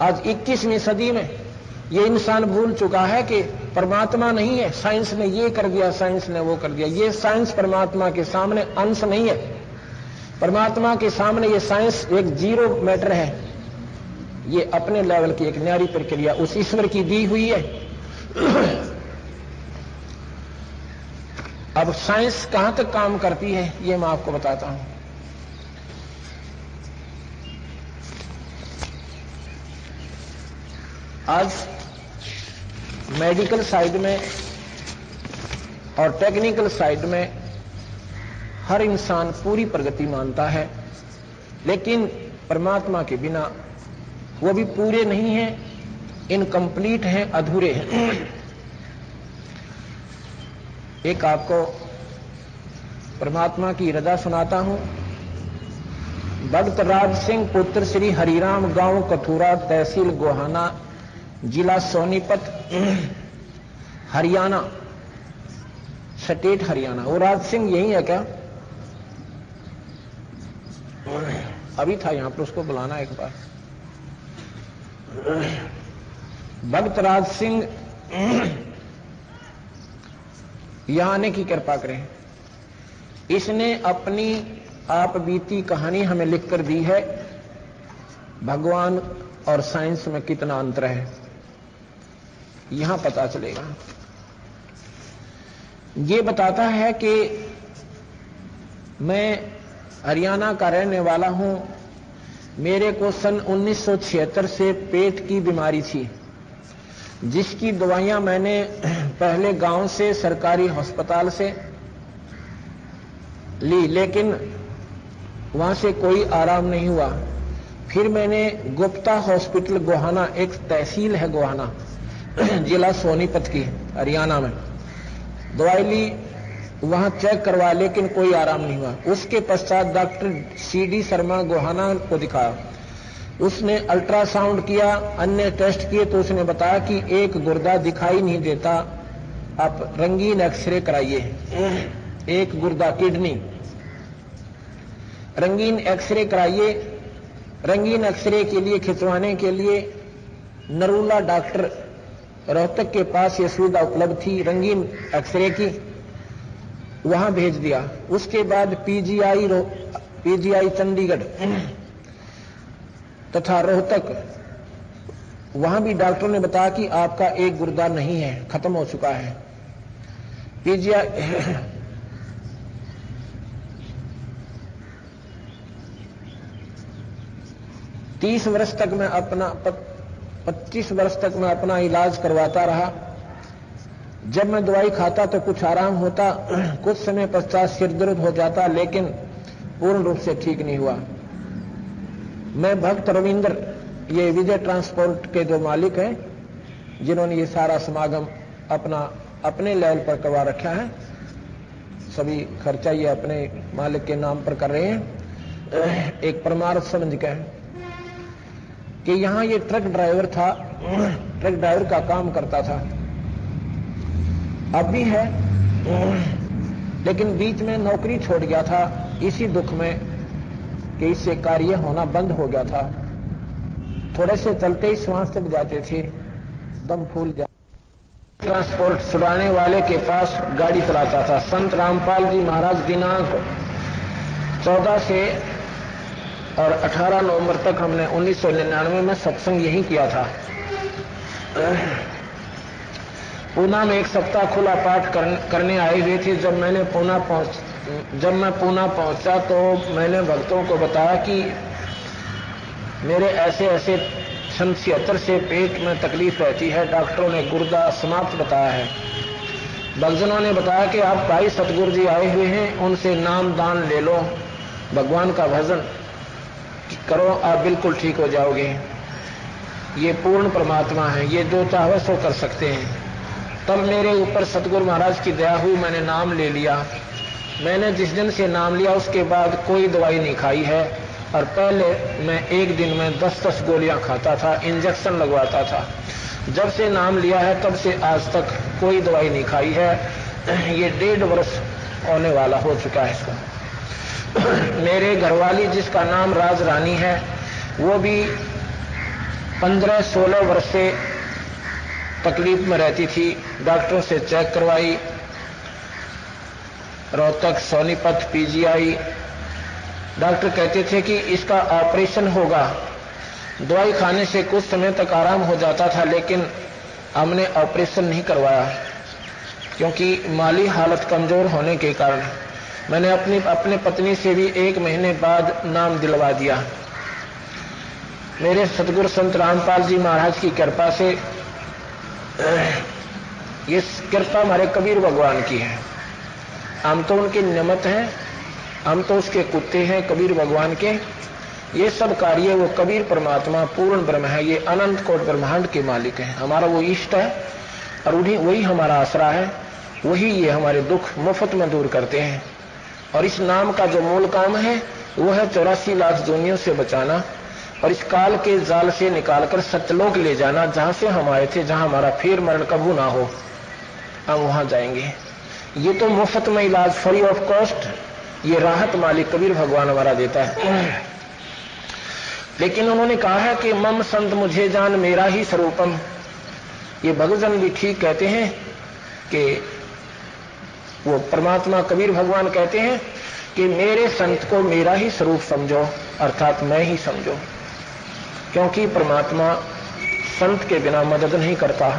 आज 21वीं सदी में ये इंसान भूल चुका है कि परमात्मा नहीं है, साइंस ने ये कर दिया, साइंस ने वो कर दिया। ये साइंस परमात्मा के सामने अंश नहीं है। परमात्मा के सामने ये साइंस एक जीरो मैटर है। ये अपने लेवल की एक न्यारी प्रक्रिया उस ईश्वर की दी हुई है। अब साइंस कहां तक काम करती है ये मैं आपको बताता हूं। आज मेडिकल साइड में और टेक्निकल साइड में हर इंसान पूरी प्रगति मानता है, लेकिन परमात्मा के बिना वो भी पूरे नहीं हैं, इनकम्प्लीट हैं, अधूरे हैं। एक आपको परमात्मा की रजा सुनाता हूं। भक्त राज सिंह पुत्र श्री हरिराम, गांव कथुरा, तहसील गोहाना, जिला सोनीपत, हरियाणा, स्टेट हरियाणा। वो राज सिंह यही है क्या? अभी था यहां पर, उसको बुलाना एक बार। भक्त राज सिंह यहां आने की कृपा करें। इसने अपनी आप बीती कहानी हमें लिखकर दी है। भगवान और साइंस में कितना अंतर है यहां पता चलेगा। ये बताता है कि मैं हरियाणा का रहने वाला हूं। मेरे को सन 1976 से पेट की बीमारी थी, जिसकी दवाइयां मैंने पहले गांव से सरकारी अस्पताल से ली, लेकिन वहां से कोई आराम नहीं हुआ। फिर मैंने गुप्ता हॉस्पिटल गोहाना, एक तहसील है गोहाना, जिला सोनीपत की, हरियाणा में, दवाई ली, वहां चेक करवा, लेकिन कोई आराम नहीं हुआ। उसके पश्चात डॉक्टर CD शर्मा गोहाना को दिखाया। उसने अल्ट्रासाउंड किया, अन्य टेस्ट किए, तो उसने बताया कि एक गुर्दा दिखाई नहीं देता, आप रंगीन एक्सरे कराइए। एक गुर्दा, किडनी, रंगीन एक्सरे कराइए। रंगीन एक्सरे के लिए, खिंचवाने के लिए नरूला डॉक्टर रोहतक के पास ये सुविधा उपलब्ध थी रंगीन एक्सरे की, वहां भेज दिया। उसके बाद PGI चंडीगढ़ तथा रोहतक, वहां भी डॉक्टर ने बताया कि आपका एक गुर्दा नहीं है, खत्म हो चुका है। PGI 30 वर्ष तक मैं अपना 25 वर्ष तक मैं अपना इलाज करवाता रहा। जब मैं दवाई खाता तो कुछ आराम होता, कुछ समय पश्चात सिर दर्द हो जाता, लेकिन पूर्ण रूप से ठीक नहीं हुआ। मैं भक्त रविंद्र, ये विजय ट्रांसपोर्ट के जो मालिक हैं, जिन्होंने ये सारा समागम अपने लेवल पर करवा रखा है, सभी खर्चा ये अपने मालिक के नाम पर कर रहे हैं। एक परमार्थ समझ के कि यहां ये ट्रक ड्राइवर था, ट्रक ड्राइवर का काम करता था, अब भी है, लेकिन बीच में नौकरी छोड़ गया था इसी दुख में कि इससे कार्य होना बंद हो गया था। थोड़े से चलते ही श्वास चढ़ जाते थे, दम फूल जाता। ट्रांसपोर्ट छुड़ाने वाले के पास गाड़ी चलाता था। संत रामपाल जी महाराज दिनांक 14 से और 18 नवंबर तक हमने 1999 में सत्संग यही किया था। पूना में एक सप्ताह खुला पाठ करने आए हुए थे। जब मैं पूना पहुंचा तो मैंने भक्तों को बताया कि मेरे ऐसे ऐसे सन 76 से पेट में तकलीफ रहती है, डॉक्टरों ने गुर्दा समाप्त बताया है। भक्तजनों ने बताया कि आप भाई सतगुरु जी आए हुए हैं, उनसे नाम दान ले लो, भगवान का भजन करो, आप बिल्कुल ठीक हो जाओगे। ये पूर्ण परमात्मा है, ये जो चाहे सो कर सकते हैं। तब मेरे ऊपर सतगुरु महाराज की दया हुई, मैंने नाम ले लिया। मैंने जिस दिन से नाम लिया उसके बाद कोई दवाई नहीं खाई है, और पहले मैं एक दिन में 10-10 गोलियां खाता था, इंजेक्शन लगवाता था। जब से नाम लिया है तब से आज तक कोई दवाई नहीं खाई है। ये 1.5 वर्ष होने वाला हो चुका है इसका। मेरे घरवाली जिसका नाम राज रानी है, वो भी 15-16 वर्ष से तकलीफ में रहती थी। डॉक्टरों से चेक करवाई, रोहतक, सोनीपत, पीजीआई। डॉक्टर कहते थे कि इसका ऑपरेशन होगा। दवाई खाने से कुछ समय तक आराम हो जाता था, लेकिन हमने ऑपरेशन नहीं करवाया क्योंकि माली हालत कमजोर होने के कारण। मैंने अपने पत्नी से भी 1 महीने बाद नाम दिलवा दिया। मेरे सतगुरु संत रामपाल जी महाराज की कृपा से, ये कृपा हमारे कबीर भगवान की है। हम तो उनके निमित्त हैं, हम तो उसके कुत्ते हैं कबीर भगवान के। ये सब कार्य वो कबीर परमात्मा पूर्ण ब्रह्म है, ये अनंत कोट ब्रह्मांड के मालिक है। हमारा वो इष्ट है और वही हमारा आसरा है। वही ये हमारे दुख मुफ्त में दूर करते हैं। और इस नाम का जो मूल काम है वो है 84 लाख दुनियों से बचाना और इस काल के जाल से निकालकर सत्यलोक ले जाना, जहां से हम आए थे, जहां हमारा फिर मरण कबू ना हो, हम वहां जाएंगे। ये तो मुफ्त में इलाज, फ्री ऑफ कॉस्ट, ये राहत मालिक कबीर भगवान हमारा देता है। लेकिन उन्होंने कहा है कि मम संत मुझे जान मेरा ही स्वरूपम। ये भगतजन भी ठीक कहते हैं कि वो परमात्मा कबीर भगवान कहते हैं कि मेरे संत को मेरा ही स्वरूप समझो, अर्थात मैं ही समझो, क्योंकि परमात्मा संत के बिना मदद नहीं करता।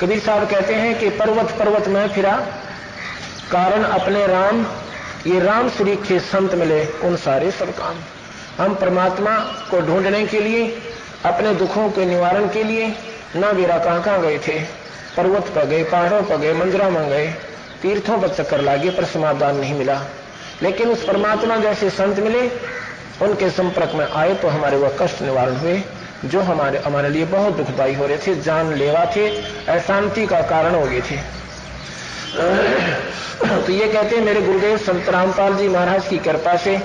कबीर साहब कहते हैं कि पर्वत पर्वत में फिरा, कारण अपने राम, ये राम श्री के संत मिले उन सारे सब काम। हम परमात्मा को ढूंढने के लिए, अपने दुखों के निवारण के लिए ना बेरा कहां गए थे। पर्वत पर गए, पहाड़ों पर गए, मंदिरों में गए, तीर्थों पर चक्कर लागे, पर समाधान नहीं मिला। लेकिन उस परमात्मा जैसे संत मिले, उनके संपर्क में आए तो हमारे वह कष्ट निवारण हुए जो हमारे लिए बहुत दुखदायी हो रहे थे, जानलेवा थे, अशांति का कारण हो गए थे। तो ये कहते हैं मेरे गुरुदेव संत रामपाल जी महाराज की कृपा से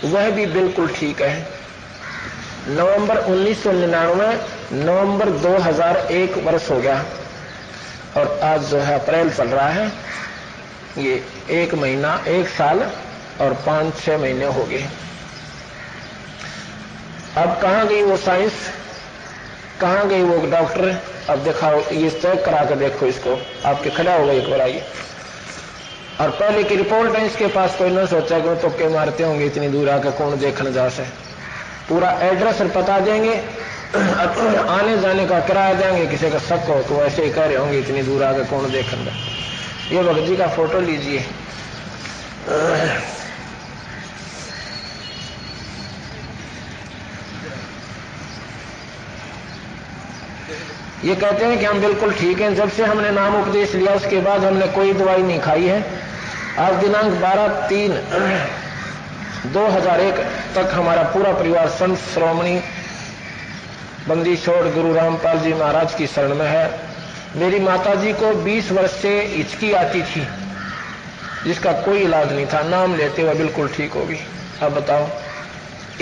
वह भी बिल्कुल ठीक है। नवंबर 1999, नवंबर 2001 वर्ष हो गया और आज जो है अप्रैल चल रहा है। ये 1 महीना, 1 साल और 5-6 महीने हो गए। अब कहां गई वो साइंस, कहां गई वो डॉक्टर? अब दिखाओ, ये चेक करा कर देखो इसको, आपके खड़ा होगा एक बार, आइए। और पहले की रिपोर्ट है इसके पास, कोई न सोचा कि वो तुक्के मारते होंगे इतनी दूर आकर कौन देखने जा से। पूरा एड्रेस बता देंगे, आने जाने का किराया देंगे, किसी का शक हो तो ऐसे ही कह रहे होंगे इतनी दूर आकर कौन देखने। ये भगत जी का फोटो लीजिए। ये कहते हैं कि हम बिल्कुल ठीक हैं। जब से हमने नाम उपदेश लिया उसके बाद हमने कोई दवाई नहीं खाई है। आज दिनांक 12/3/2001 तक हमारा पूरा परिवार संत श्रोमणी बंदी छोड़ गुरु रामपाल जी महाराज की शरण में है। मेरी माता जी को 20 वर्ष से हिचकी आती थी, जिसका कोई इलाज नहीं था। नाम लेते हुए बिल्कुल ठीक होगी। अब बताओ,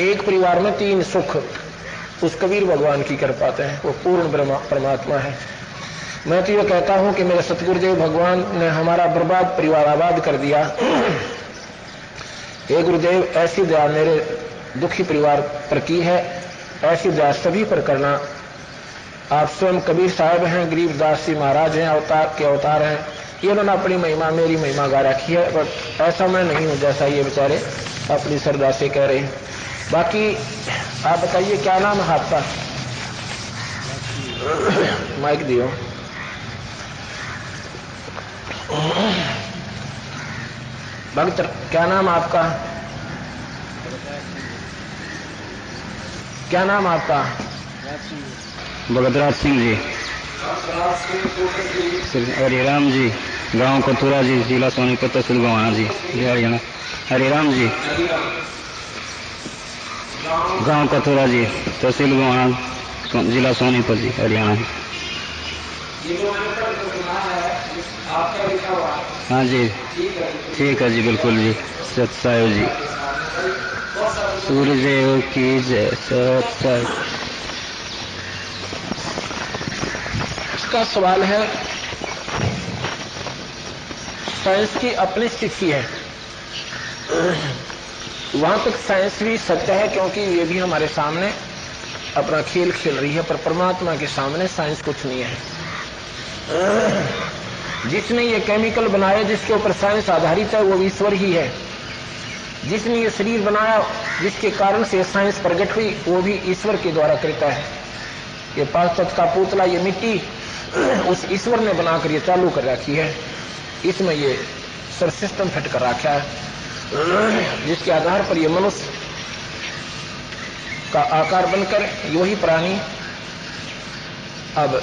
एक परिवार में 3 सुख उस कबीर भगवान की कृपा है, वो पूर्ण परमात्मा है। मैं तो ये कहता हूं कि मेरे सतगुरुदेव भगवान ने हमारा बर्बाद परिवार आबाद कर दिया। हे गुरुदेव, ऐसी दया मेरे दुखी परिवार पर की है, ऐसी दया सभी पर करना। आप स्वयं कबीर साहब हैं, गरीबदास जी महाराज हैं, अवतार के अवतार हैं। ये उन्होंने अपनी महिमा, मेरी महिमा गा रखी है, बट ऐसा मैं नहीं हूं जैसा ये बेचारे अपनी श्रद्धा से कह रहे हैं। बाकी आप बताइए क्या नाम है आपका? माइक दियो। भक्त, क्या नाम आपका? क्या नाम आपका? भगतराज सिंह जी। हरिराम जी, गांव कथुरा जी, जिला सोनीपत, तहसील गोवाना जी, हरियाणा। हरिराम जी, गांव कथुरा जी, तहसील गोवाना, जिला सोनीपत जी, हरियाणा। हाँ जी, ठीक है जी, बिल्कुल जी। सत्सायो जी, सूर्यदेव की जय। सत्साय। इसका सवाल है, साइंस की अपनी स्थिति है, वहां तक साइंस भी सत्य है, क्योंकि ये भी हमारे सामने अपना खेल खेल रही है, पर परमात्मा के सामने साइंस कुछ नहीं है। जिसने ये केमिकल बनाया, जिसके ऊपर साइंस आधारित है, वो ईश्वर ही है। जिसने ये शरीर बनाया, जिसके कारण से साइंस प्रकट हुई, वो भी ईश्वर के द्वारा करता है। ये 5 तत्व का पुतला, ये मिट्टी उस ईश्वर ने बनाकर ये चालू कर रखी है। इसमें ये सब सिस्टम फिट कर रखा है, जिसके आधार पर ये मनुष्य का आकार बनकर वही प्राणी अब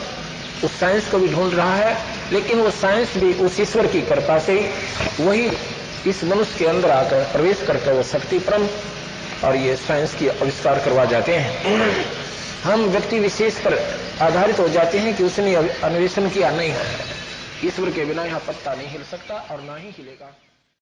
उस साइंस को भी ढूंढ रहा है। लेकिन वो साइंस भी उस ईश्वर की कृपा से वही इस मनुष्य के अंदर आकर प्रवेश करके वो शक्ति परम और ये साइंस की आविष्कार करवा जाते हैं। हम व्यक्ति विशेष पर आधारित हो जाते हैं कि उसने अन्वेषण किया। नहीं, ईश्वर के बिना यहां पत्ता नहीं हिल सकता और ना ही हिलेगा।